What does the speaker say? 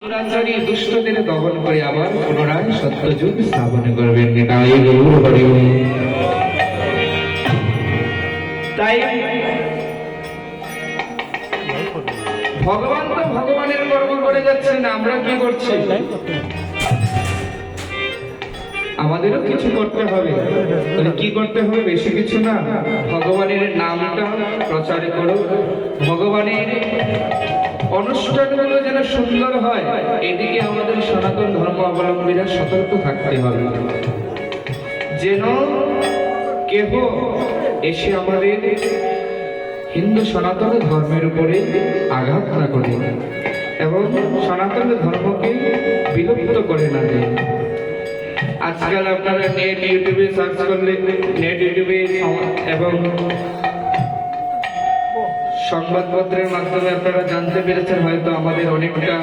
দুরাচারী দুষ্টদের দমন করে আবার পুনরায় সত্যযুগ স্থাপন করবেন। তাই ভগবান তো ভগবানের কর্ম করে যাচ্ছেন, আমরা কি করছি? আমাদেরও কিছু করতে হবে। কি করতে হবে? বেশি কিছু না, ভগবানের নামটা প্রচার করো, ভগবানের অনুষ্ঠানগুলো যেন সুন্দর হয়, এদিকে আমাদের সনাতন ধর্ম অবলম্বীরা সতর্ক থাকতে হবে, যেন কেহ এসে আমাদের হিন্দু সনাতন ধর্মের উপরে আঘাত না করে এবং সনাতন ধর্মকে বিলুপ্ত করে না দেয়। আজকাল আপনারা নেট ইউটিউবে সার্চ করলে, নেট ইউটিউবে এবং সংবাদপত্রের মাধ্যমে আপনারা জানতে পেরেছেন হয়তো আমাদের অনেকটা